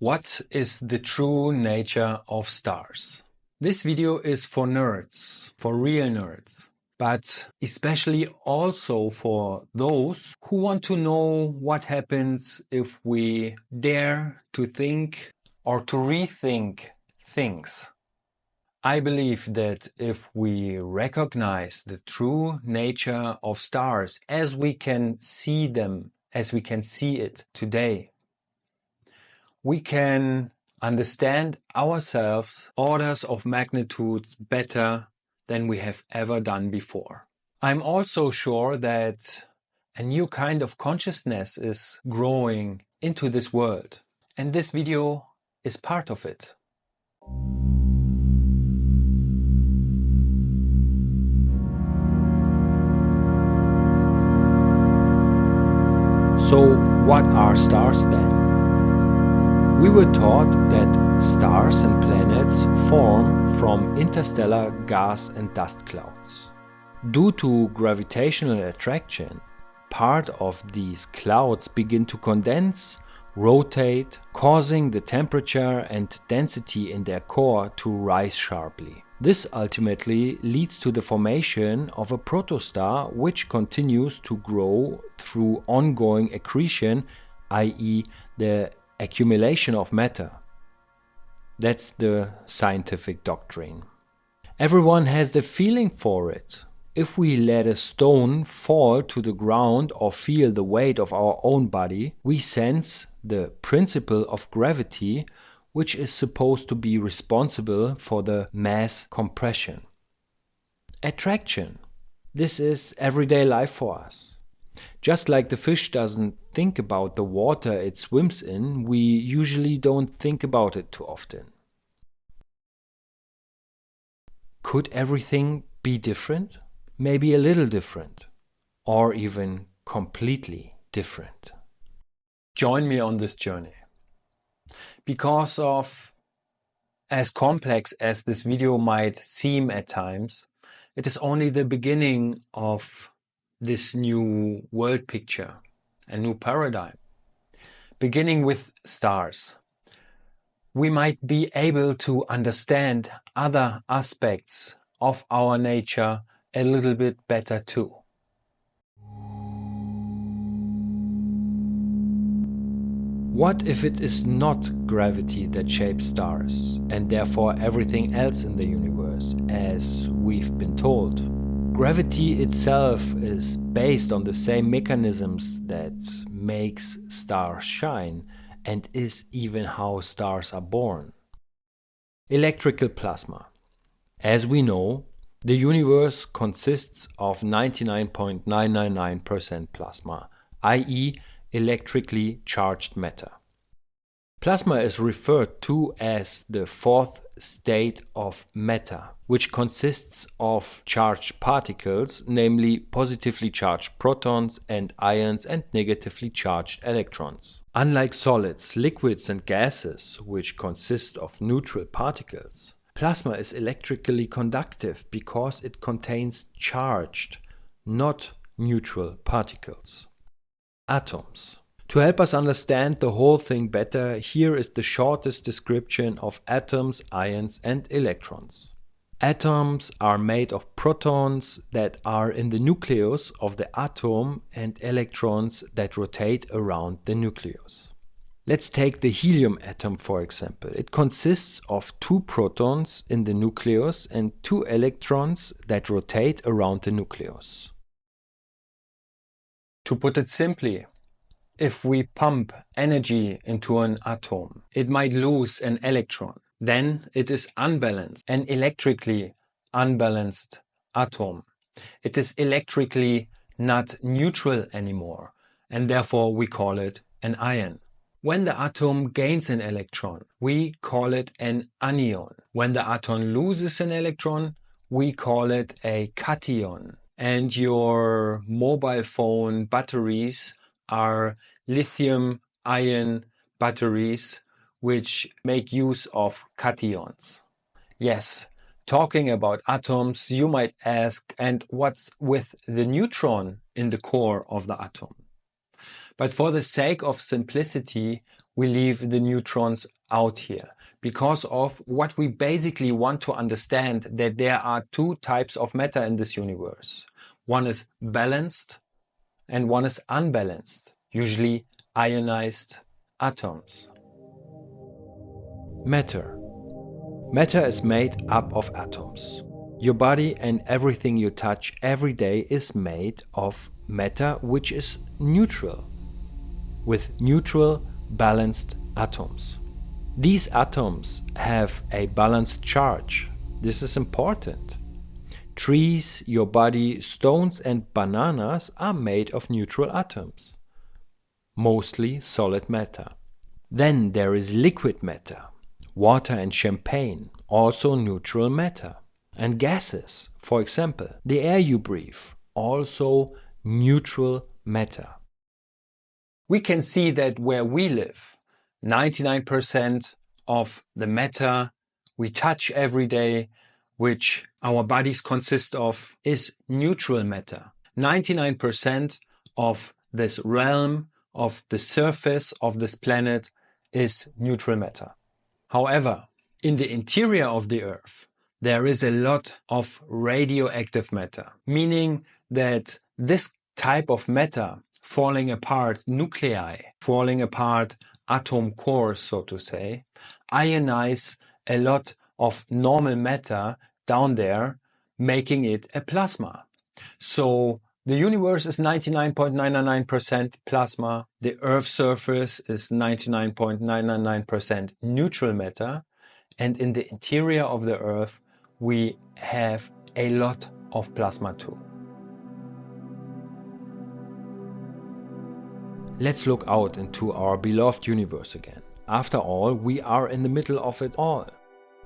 What is the true nature of stars? This video is for nerds, for real nerds, but especially also for those who want to know what happens if we dare to think or to rethink things. I believe that if we recognize the true nature of stars as we can see them, as we can see it today, we can understand ourselves orders of magnitudes better than we have ever done before. I'm also sure that a new kind of consciousness is growing into this world, and this video is part of it. So, what are stars then? We were taught that stars and planets form from interstellar gas and dust clouds. Due to gravitational attraction, part of these clouds begin to condense, rotate, causing the temperature and density in their core to rise sharply. This ultimately leads to the formation of a protostar, which continues to grow through ongoing accretion, i.e., the accumulation of matter. That's the scientific doctrine. Everyone has the feeling for it. If we let a stone fall to the ground or feel the weight of our own body, we sense the principle of gravity, which is supposed to be responsible for the mass compression. Attraction. This is everyday life for us. Just like the fish doesn't think about the water it swims in, we usually don't think about it too often. Could everything be different? Maybe a little different, or even completely different. Join me on this journey. Because of, as complex as this video might seem at times, it is only the beginning of this new world picture, a new paradigm. Beginning with stars, we might be able to understand other aspects of our nature a little bit better too. What if it is not gravity that shapes stars, and therefore everything else in the universe, as we've been told? Gravity itself is based on the same mechanisms that makes stars shine and is even how stars are born. Electrical plasma. As we know, the universe consists of 99.999% plasma, i.e. electrically charged matter. Plasma is referred to as the fourth state of matter, which consists of charged particles, namely positively charged protons and ions and negatively charged electrons. Unlike solids, liquids and gases, which consist of neutral particles, plasma is electrically conductive because it contains charged, not neutral particles. Atoms. To help us understand the whole thing better, here is the shortest description of atoms, ions, and electrons. Atoms are made of protons that are in the nucleus of the atom and electrons that rotate around the nucleus. Let's take the helium atom for example. It consists of 2 protons in the nucleus and 2 electrons that rotate around the nucleus. To put it simply, if we pump energy into an atom, it might lose an electron. Then it is unbalanced, an electrically unbalanced atom. It is electrically not neutral anymore, and therefore we call it an ion. When the atom gains an electron, we call it an anion. When the atom loses an electron, we call it a cation. And your mobile phone batteries are lithium-ion batteries which make use of cations. Yes, talking about atoms, you might ask, and what's with the neutron in the core of the atom? But for the sake of simplicity, we leave the neutrons out here because of what we basically want to understand, that there are two types of matter in this universe. One is balanced and one is unbalanced, usually ionized atoms. Matter. Matter is made up of atoms. Your body and everything you touch every day is made of matter, which is neutral, with neutral, balanced atoms. These atoms have a balanced charge. This is important. Trees, your body, stones and bananas are made of neutral atoms, mostly solid matter. Then there is liquid matter, water and champagne, also neutral matter. And gases, for example, the air you breathe, also neutral matter. We can see that where we live, 99% of the matter we touch every day, which our bodies consist of, is neutral matter. 99% of this realm, of the surface of this planet, is neutral matter. However, in the interior of the Earth, there is a lot of radioactive matter, meaning that this type of matter, falling apart nuclei, falling apart atom cores, so to say, ionize a lot of normal matter down there, making it a plasma. So the universe is 99.999% plasma, the Earth's surface is 99.999% neutral matter, and in the interior of the Earth we have a lot of plasma too. Let's look out into our beloved universe again. After all, we are in the middle of it all.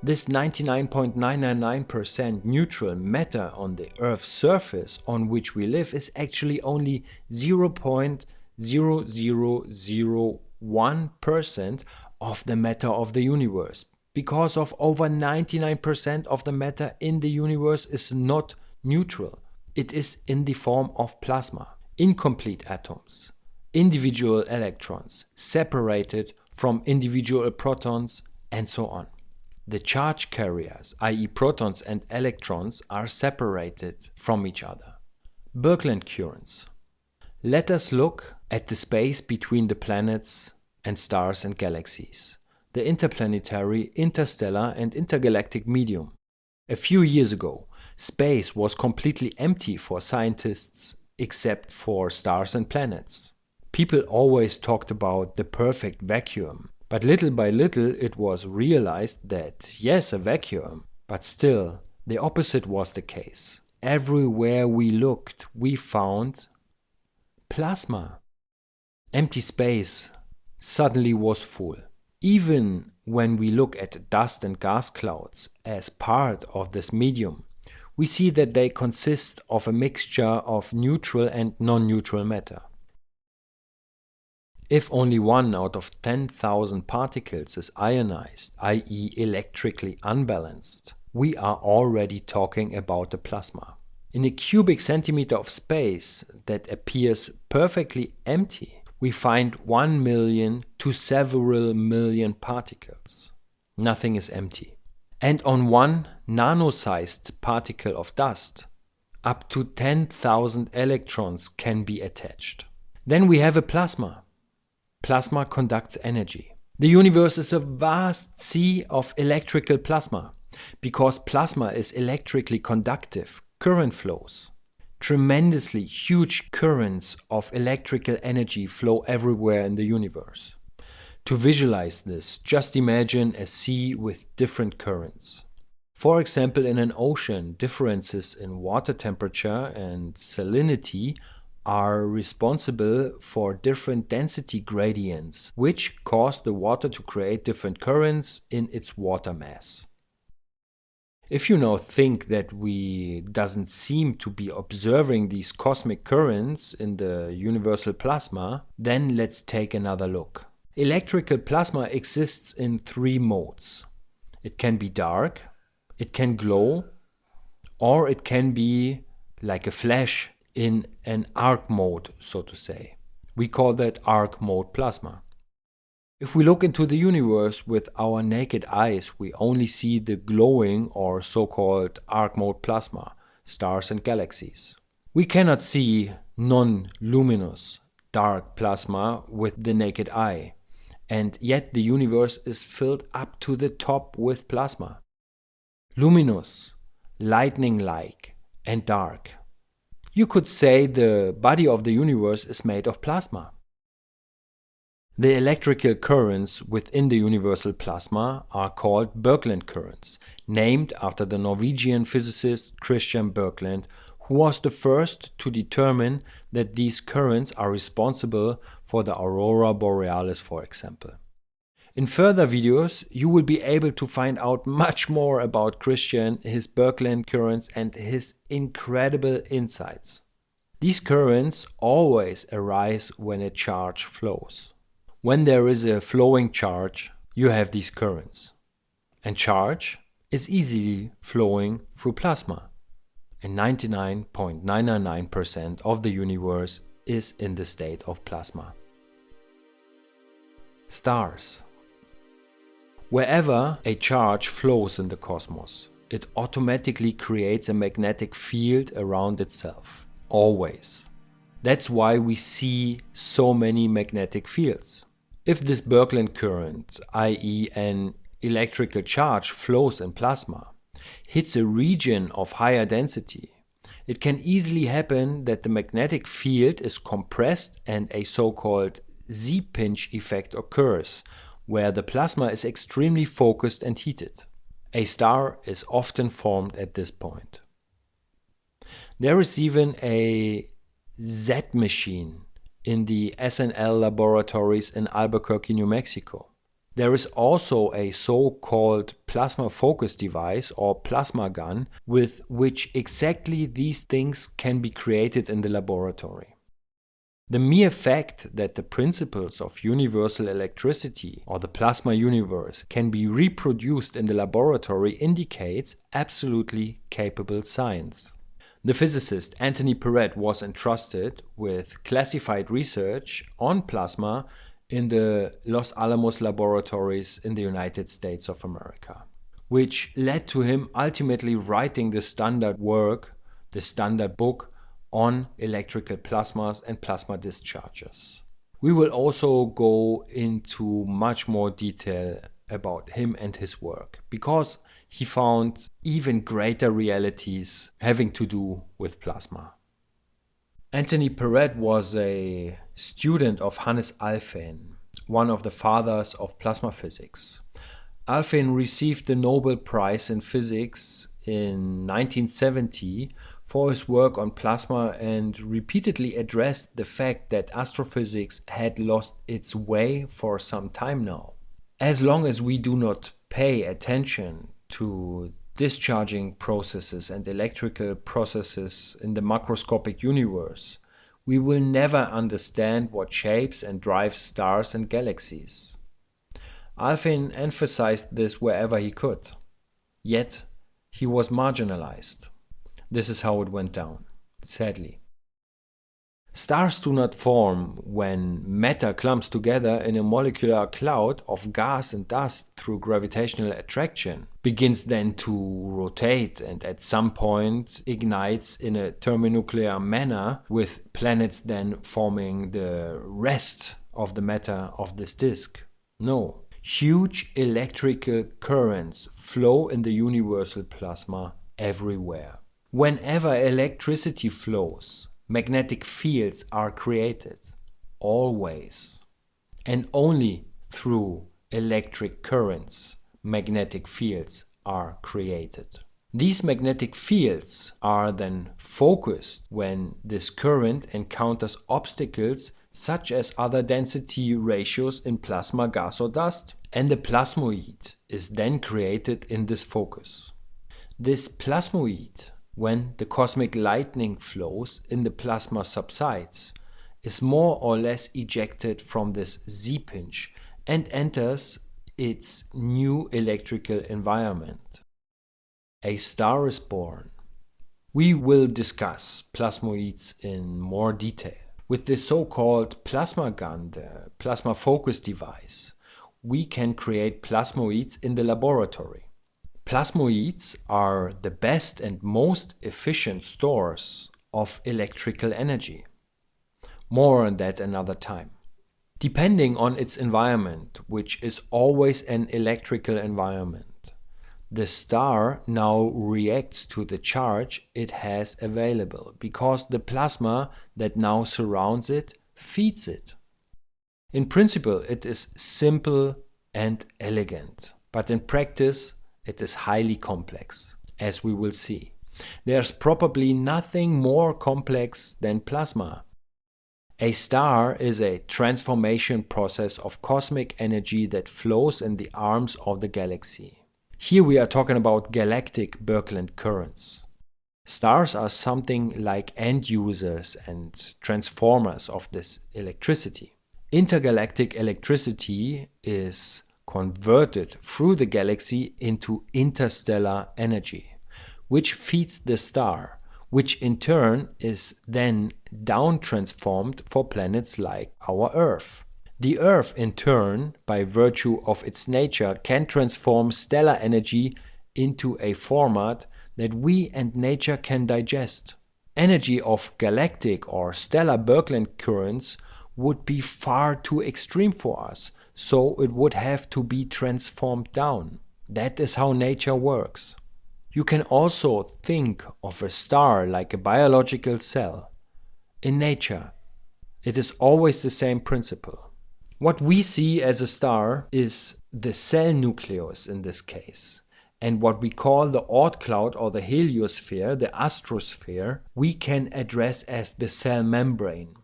This 99.999% neutral matter on the Earth's surface on which we live is actually only 0.0001% of the matter of the universe, because of over 99% of the matter in the universe is not neutral. It is in the form of plasma, incomplete atoms, individual electrons separated from individual protons, and so on. The charge carriers, i.e. protons and electrons, are separated from each other. Birkeland currents. Let us look at the space between the planets and stars and galaxies, the interplanetary, interstellar and intergalactic medium. A few years ago, space was completely empty for scientists except for stars and planets. People always talked about the perfect vacuum, but little by little it was realized that yes, a vacuum, but still the opposite was the case. Everywhere we looked, we found plasma. Empty space suddenly was full. Even when we look at dust and gas clouds as part of this medium, we see that they consist of a mixture of neutral and non-neutral matter. If only 1 out of 10,000 particles is ionized, i.e. electrically unbalanced, we are already talking about a plasma. In a cubic centimeter of space that appears perfectly empty, we find 1 million to several million particles. Nothing is empty. And on one nano-sized particle of dust, up to 10,000 electrons can be attached. Then we have a plasma. Plasma conducts energy. The universe is a vast sea of electrical plasma, because plasma is electrically conductive, current flows. Tremendously huge currents of electrical energy flow everywhere in the universe. To visualize this, just imagine a sea with different currents. For example, in an ocean, differences in water temperature and salinity are responsible for different density gradients, which cause the water to create different currents in its water mass. If you now think that we doesn't seem to be observing these cosmic currents in the universal plasma, then let's take another look. Electrical plasma exists in 3 modes. It can be dark, it can glow, or it can be like a flash in an arc mode, so to say. We call that arc mode plasma. If we look into the universe with our naked eyes, we only see the glowing or so-called arc mode plasma, stars and galaxies. We cannot see non-luminous dark plasma with the naked eye, and yet the universe is filled up to the top with plasma. Luminous, lightning-like, and dark. You could say the body of the universe is made of plasma. The electrical currents within the universal plasma are called Birkeland currents, named after the Norwegian physicist Christian Birkeland, who was the first to determine that these currents are responsible for the aurora borealis, for example. In further videos, you will be able to find out much more about Christian, his Birkeland currents, and his incredible insights. These currents always arise when a charge flows. When there is a flowing charge, you have these currents. And charge is easily flowing through plasma. And 99.999% of the universe is in the state of plasma. Stars. Wherever a charge flows in the cosmos, it automatically creates a magnetic field around itself. Always. That's why we see so many magnetic fields. If this Birkeland current, i.e. an electrical charge, flows in plasma, hits a region of higher density, it can easily happen that the magnetic field is compressed and a so-called Z-pinch effect occurs, where the plasma is extremely focused and heated. A star is often formed at this point. There is even a Z-machine in the SNL laboratories in Albuquerque, New Mexico. There is also a so-called plasma focus device or plasma gun with which exactly these things can be created in the laboratory. The mere fact that the principles of universal electricity or the plasma universe can be reproduced in the laboratory indicates absolutely capable science. The physicist Anthony Perret was entrusted with classified research on plasma in the Los Alamos laboratories in the United States of America, which led to him ultimately writing the standard work, the standard book on electrical plasmas and plasma discharges. We will also go into much more detail about him and his work, because he found even greater realities having to do with plasma. Anthony Perret was a student of Hannes Alfvén, one of the fathers of plasma physics. Alfvén received the Nobel Prize in Physics in 1970 for his work on plasma and repeatedly addressed the fact that astrophysics had lost its way for some time now. As long as we do not pay attention to discharging processes and electrical processes in the macroscopic universe, we will never understand what shapes and drives stars and galaxies. Alfvén emphasized this wherever he could. Yet, he was marginalized. This is how it went down, sadly. Stars do not form when matter clumps together in a molecular cloud of gas and dust through gravitational attraction, begins then to rotate and at some point ignites in a thermonuclear manner, with planets then forming the rest of the matter of this disk. No. Huge electrical currents flow in the universal plasma everywhere. Whenever electricity flows, magnetic fields are created, always. And only through electric currents, magnetic fields are created. These magnetic fields are then focused when this current encounters obstacles such as other density ratios in plasma, gas or dust, and a plasmoid is then created in this focus. This plasmoid, when the cosmic lightning flows in the plasma subsides, is more or less ejected from this Z-pinch and enters its new electrical environment. A star is born. We will discuss plasmoids in more detail. With the so-called plasma gun, the plasma focus device, we can create plasmoids in the laboratory. Plasmoids are the best and most efficient stores of electrical energy. More on that another time. Depending on its environment, which is always an electrical environment, the star now reacts to the charge it has available because the plasma that now surrounds it feeds it. In principle, it is simple and elegant, but in practice, it is highly complex, as we will see. There's probably nothing more complex than plasma. A star is a transformation process of cosmic energy that flows in the arms of the galaxy. Here we are talking about galactic Birkeland currents. Stars are something like end users and transformers of this electricity. Intergalactic electricity is converted through the galaxy into interstellar energy, which feeds the star, which in turn is then down transformed for planets like our Earth. The Earth in turn, by virtue of its nature, can transform stellar energy into a format that we and nature can digest. Energy of galactic or stellar Birkeland currents would be far too extreme for us, so it would have to be transformed down. That is how nature works. You can also think of a star like a biological cell. In nature, it is always the same principle. What we see as a star is the cell nucleus in this case. And what we call the Oort cloud or the heliosphere, the astrosphere, we can address as the cell membrane.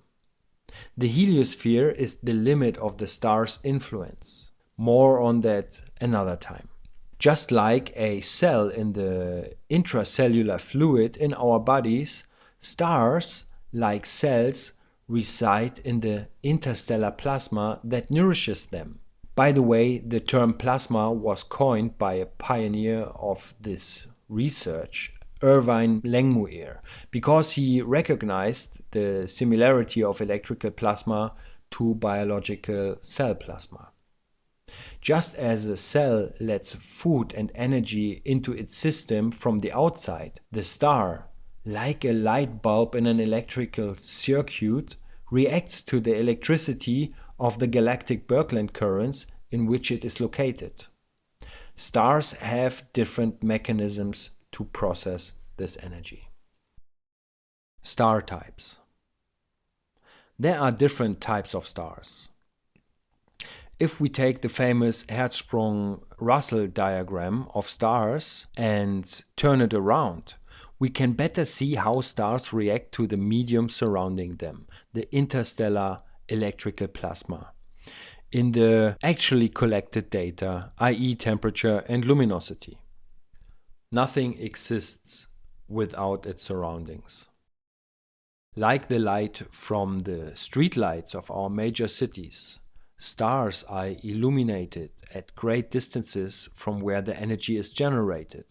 The heliosphere is the limit of the star's influence. More on that another time. Just like a cell in the intracellular fluid in our bodies, stars, like cells, reside in the interstellar plasma that nourishes them. By the way, the term plasma was coined by a pioneer of this research, Irvine Langmuir, because he recognized the similarity of electrical plasma to biological cell plasma. Just as a cell lets food and energy into its system from the outside, the star, like a light bulb in an electrical circuit, reacts to the electricity of the galactic Birkeland currents in which it is located. Stars have different mechanisms to process this energy. Star types. There are different types of stars. If we take the famous Hertzsprung-Russell diagram of stars and turn it around, we can better see how stars react to the medium surrounding them, the interstellar electrical plasma, in the actually collected data, i.e. temperature and luminosity. Nothing exists without its surroundings. Like the light from the streetlights of our major cities, stars are illuminated at great distances from where the energy is generated.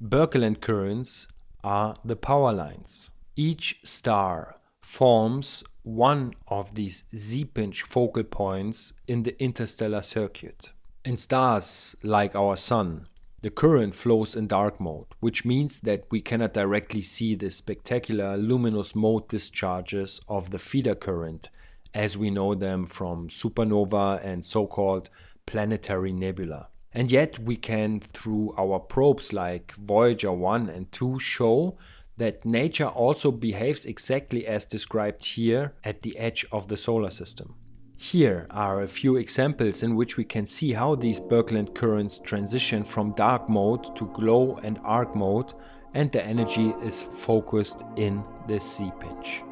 Birkeland currents are the power lines. Each star forms one of these Z-pinch focal points in the interstellar circuit. In stars like our Sun, the current flows in dark mode, which means that we cannot directly see the spectacular luminous mode discharges of the feeder current, as we know them from supernova and so-called planetary nebula. And yet we can, through our probes like Voyager 1 and 2, show that nature also behaves exactly as described here at the edge of the solar system. Here are a few examples in which we can see how these Birkeland currents transition from dark mode to glow and arc mode, and the energy is focused in the Z-pinch.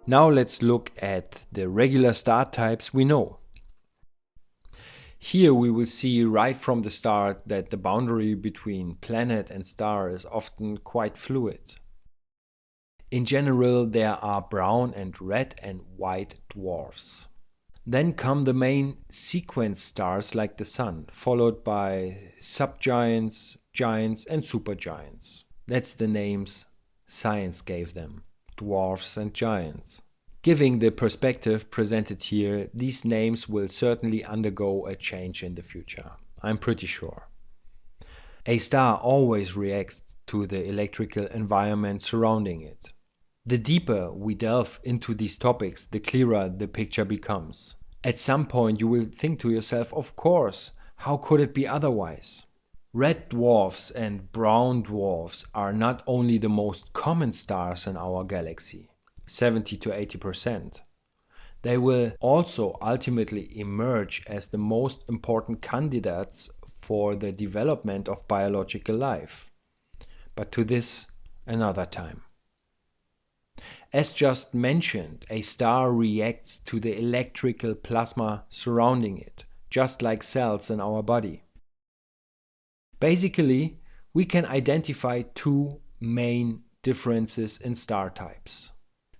Now let's look at the regular star types we know. Here we will see right from the start that the boundary between planet and star is often quite fluid. In general, there are brown and red and white dwarfs. Then come the main sequence stars like the Sun, followed by subgiants, giants and supergiants. That's the names science gave them, dwarfs and giants. Giving the perspective presented here, these names will certainly undergo a change in the future. I'm pretty sure. A star always reacts to the electrical environment surrounding it. The deeper we delve into these topics, the clearer the picture becomes. At some point you will think to yourself, of course, how could it be otherwise? Red dwarfs and brown dwarfs are not only the most common stars in our galaxy, 70 to 80%. They will also ultimately emerge as the most important candidates for the development of biological life. But to this, another time. As just mentioned, a star reacts to the electrical plasma surrounding it, just like cells in our body. Basically, we can identify two main differences in star types.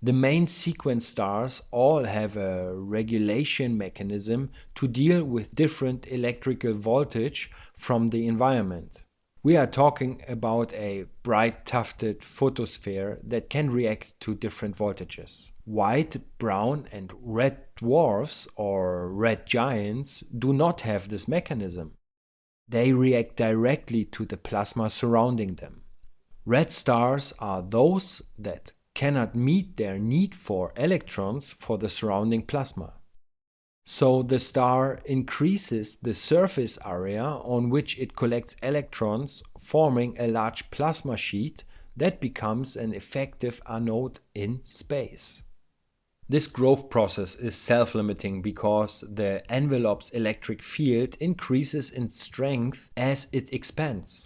The main sequence stars all have a regulation mechanism to deal with different electrical voltage from the environment. We are talking about a bright tufted photosphere that can react to different voltages. White, brown and red dwarfs or red giants do not have this mechanism. They react directly to the plasma surrounding them. Red stars are those that cannot meet their need for electrons for the surrounding plasma. So the star increases the surface area on which it collects electrons, forming a large plasma sheet that becomes an effective anode in space. This growth process is self-limiting because the envelope's electric field increases in strength as it expands.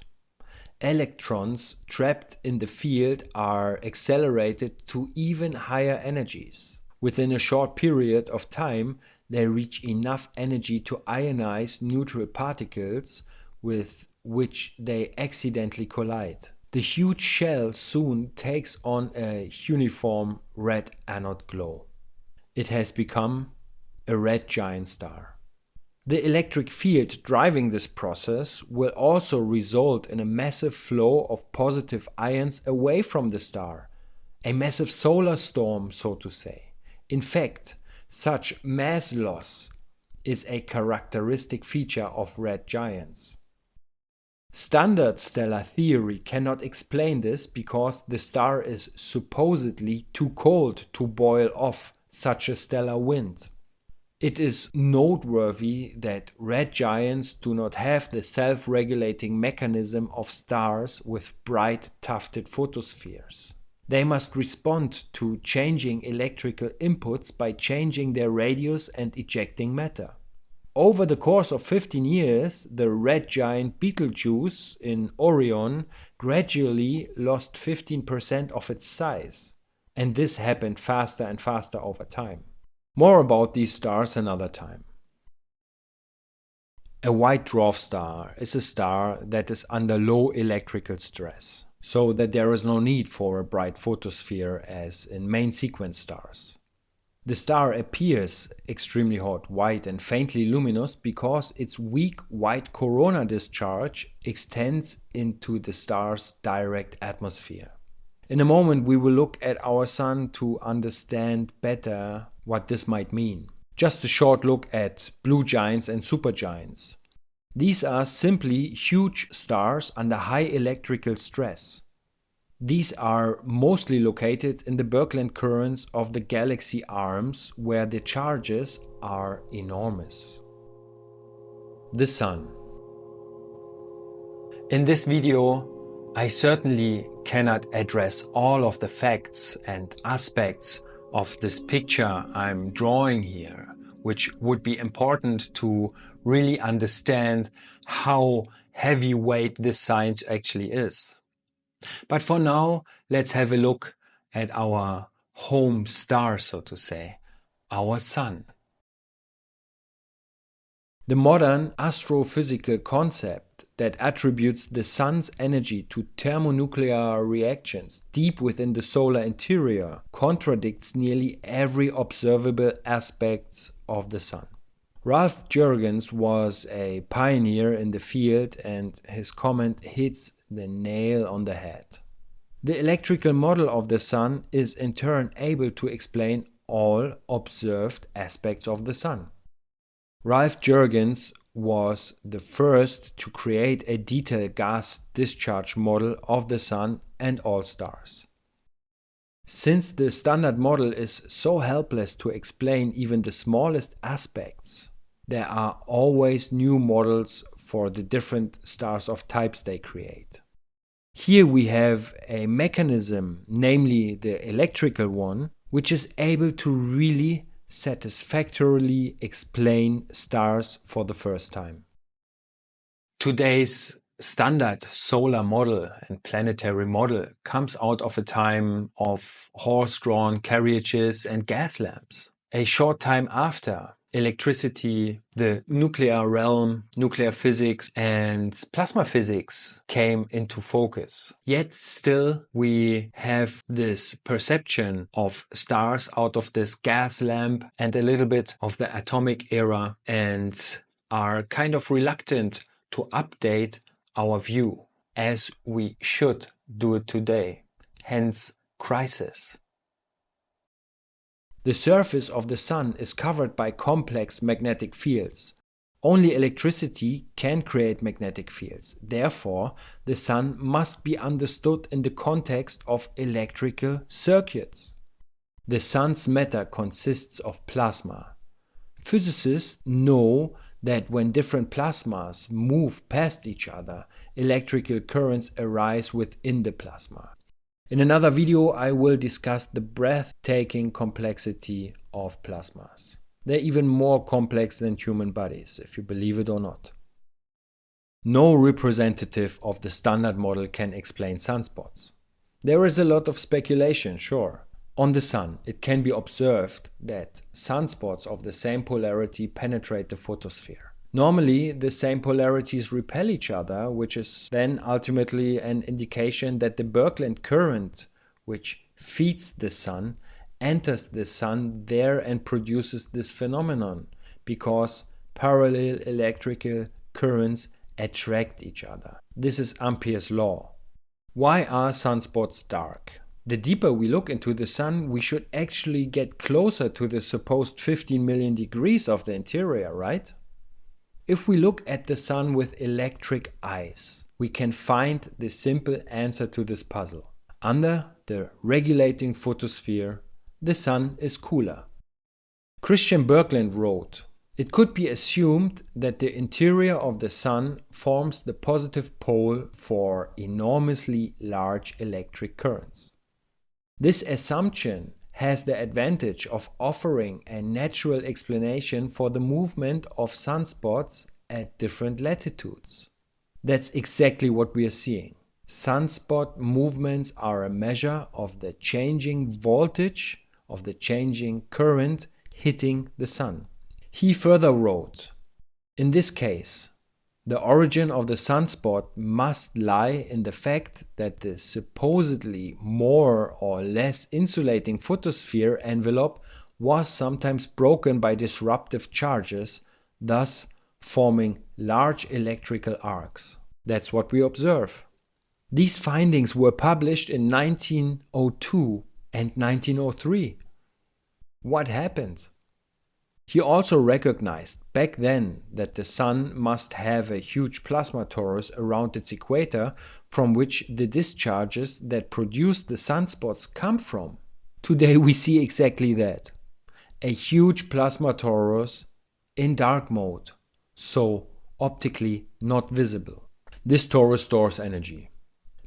Electrons trapped in the field are accelerated to even higher energies. Within a short period of time, they reach enough energy to ionize neutral particles with which they accidentally collide. The huge shell soon takes on a uniform red anode glow. It has become a red giant star. The electric field driving this process will also result in a massive flow of positive ions away from the star, a massive solar storm, so to say. In fact, such mass loss is a characteristic feature of red giants. Standard stellar theory cannot explain this because the star is supposedly too cold to boil off such a stellar wind. It is noteworthy that red giants do not have the self-regulating mechanism of stars with bright tufted photospheres. They must respond to changing electrical inputs by changing their radius and ejecting matter. Over the course of 15 years, the red giant Betelgeuse in Orion gradually lost 15% of its size, and this happened faster and faster over time. More about these stars another time. A white dwarf star is a star that is under low electrical stress, so that there is no need for a bright photosphere as in main sequence stars. The star appears extremely hot, white and faintly luminous because its weak white corona discharge extends into the star's direct atmosphere. In a moment we will look at our Sun to understand better what this might mean. Just a short look at blue giants and supergiants. These are simply huge stars under high electrical stress. These are mostly located in the Birkeland currents of the galaxy arms where the charges are enormous. The Sun. In this video, I certainly cannot address all of the facts and aspects of this picture I'm drawing here, which would be important to really understand how heavyweight this science actually is. But for now, let's have a look at our home star, so to say, our Sun. The modern astrophysical concept that attributes the sun's energy to thermonuclear reactions deep within the solar interior contradicts nearly every observable aspect of the sun. Ralph Jurgens was a pioneer in the field, and his comment hits the nail on the head. The electrical model of the sun is in turn able to explain all observed aspects of the sun. Ralph Jurgens was the first to create a detailed gas discharge model of the sun and all stars. Since the standard model is so helpless to explain even the smallest aspects, there are always new models for the different stars of types they create. Here we have a mechanism, namely the electrical one, which is able to really satisfactorily explain stars for the first time. Today's standard solar model and planetary model comes out of a time of horse-drawn carriages and gas lamps. A short time after, electricity, the nuclear realm, nuclear physics and plasma physics came into focus. Yet still we have this perception of stars out of this gas lamp and a little bit of the atomic era, and are kind of reluctant to update our view, as we should do it today. Hence, crisis. The surface of the sun is covered by complex magnetic fields. Only electricity can create magnetic fields. Therefore, the sun must be understood in the context of electrical circuits. The sun's matter consists of plasma. Physicists know that when different plasmas move past each other, electrical currents arise within the plasma. In another video, I will discuss the breathtaking complexity of plasmas. They're even more complex than human bodies, if you believe it or not. No representative of the standard model can explain sunspots. There is a lot of speculation, sure. On the sun, it can be observed that sunspots of the same polarity penetrate the photosphere. Normally, the same polarities repel each other, which is then ultimately an indication that the Birkeland current, which feeds the sun, enters the sun there and produces this phenomenon, because parallel electrical currents attract each other. This is Ampere's law. Why are sunspots dark? The deeper we look into the sun, we should actually get closer to the supposed 15 million degrees of the interior, right? If we look at the sun with electric eyes, we can find the simple answer to this puzzle. Under the regulating photosphere, the sun is cooler. Christian Birkeland wrote, "It could be assumed that the interior of the sun forms the positive pole for enormously large electric currents. This assumption has the advantage of offering a natural explanation for the movement of sunspots at different latitudes." That's exactly what we are seeing. Sunspot movements are a measure of the changing voltage, of the changing current hitting the sun. He further wrote, "In this case, the origin of the sunspot must lie in the fact that the supposedly more or less insulating photosphere envelope was sometimes broken by disruptive charges, thus forming large electrical arcs." That's what we observe. These findings were published in 1902 and 1903. What happened? He also recognized back then that the sun must have a huge plasma torus around its equator from which the discharges that produce the sunspots come from. Today we see exactly that. A huge plasma torus in dark mode, so optically not visible. This torus stores energy.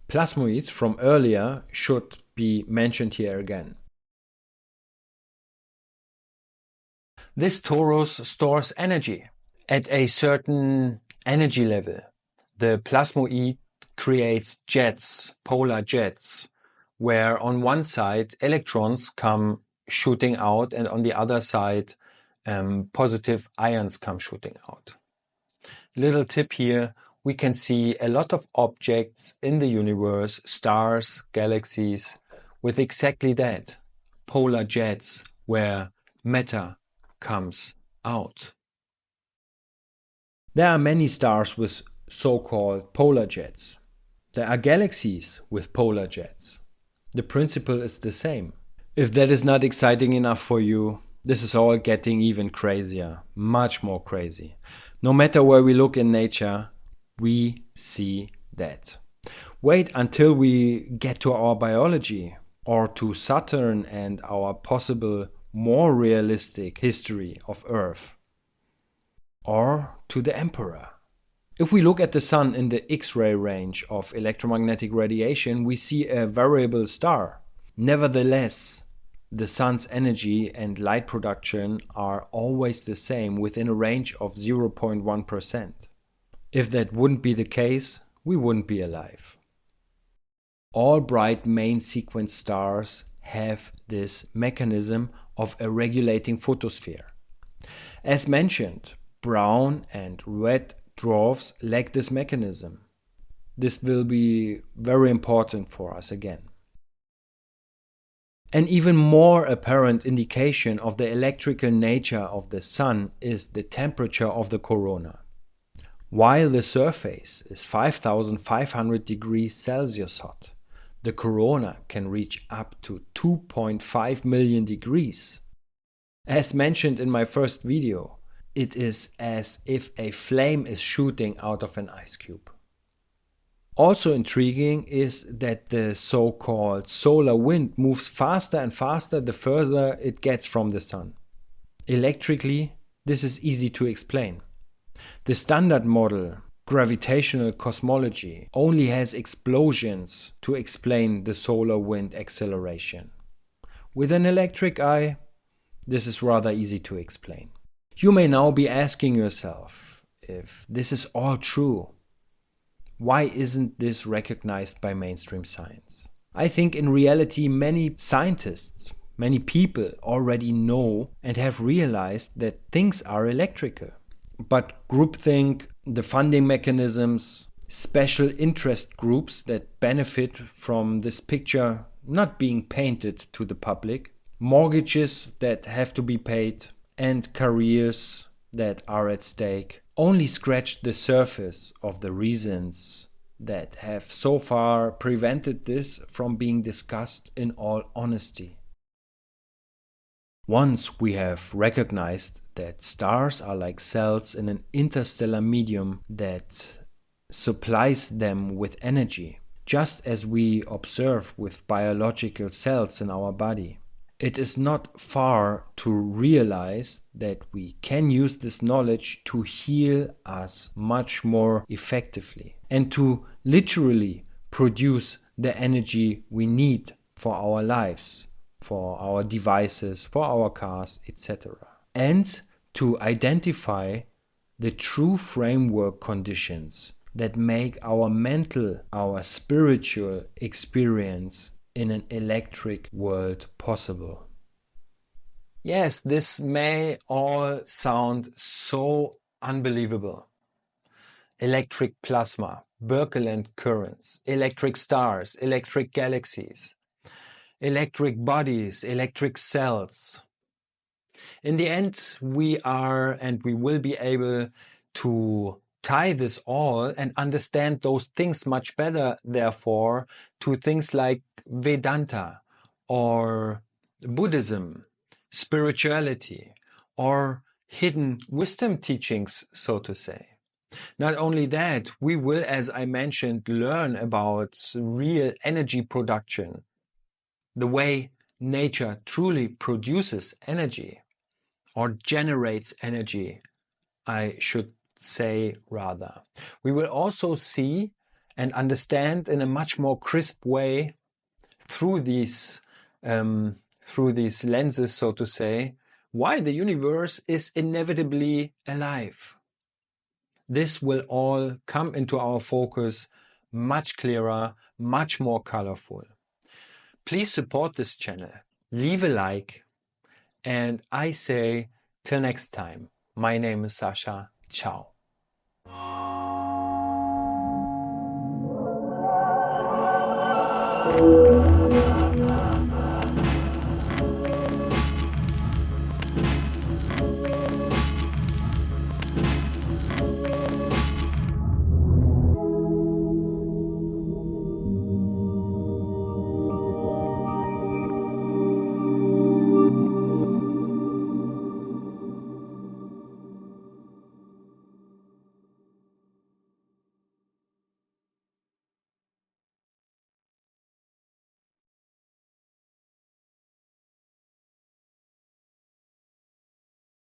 Plasmoids from earlier should be mentioned here again. This torus stores energy at a certain energy level. The plasmoid creates jets, polar jets, where on one side electrons come shooting out and on the other side positive ions come shooting out. Little tip here, we can see a lot of objects in the universe, stars, galaxies, with exactly that, polar jets, where matter comes out. There are many stars with so-called polar jets. There are galaxies with polar jets. The principle is the same. If that is not exciting enough for you, this is all getting even crazier, much more crazy. No matter where we look in nature, we see that. Wait until we get to our biology, or to Saturn and our possible more realistic history of Earth, or to the Emperor. If we look at the Sun in the X-ray range of electromagnetic radiation, we see a variable star. Nevertheless, the Sun's energy and light production are always the same within a range of 0.1%. If that wouldn't be the case, we wouldn't be alive. All bright main sequence stars have this mechanism of a regulating photosphere. As mentioned, brown and red dwarfs lack this mechanism. This will be very important for us again. An even more apparent indication of the electrical nature of the Sun is the temperature of the corona. While the surface is 5,500 degrees Celsius hot, the corona can reach up to 2.5 million degrees. As mentioned in my first video, it is as if a flame is shooting out of an ice cube. Also intriguing is that the so-called solar wind moves faster and faster the further it gets from the Sun. Electrically, this is easy to explain. The standard model, gravitational cosmology, only has explosions to explain the solar wind acceleration. With an electric eye, this is rather easy to explain. You may now be asking yourself, if this is all true, why isn't this recognized by mainstream science? I think in reality many scientists, many people already know and have realized that things are electrical. But groupthink, the funding mechanisms, special interest groups that benefit from this picture not being painted to the public, mortgages that have to be paid, and careers that are at stake only scratch the surface of the reasons that have so far prevented this from being discussed in all honesty. Once we have recognized that stars are like cells in an interstellar medium that supplies them with energy, just as we observe with biological cells in our body, it is not far to realize that we can use this knowledge to heal us much more effectively and to literally produce the energy we need for our lives, for our devices, for our cars, etc. And to identify the true framework conditions that make our mental, our spiritual experience in an electric world possible. Yes, this may all sound so unbelievable. Electric plasma, Birkeland currents, electric stars, electric galaxies, electric bodies, electric cells. In the end, we are and we will be able to tie this all and understand those things much better, therefore, to things like Vedanta or Buddhism, spirituality, or hidden wisdom teachings, so to say. Not only that, we will, as I mentioned, learn about real energy production, the way nature truly produces energy, or generates energy, I should say rather. We will also see and understand in a much more crisp way through these lenses, so to say, why the universe is inevitably alive. This will all come into our focus much clearer, much more colorful. Please support this channel, leave a like, and I say till next time. My name is Sasha. Ciao.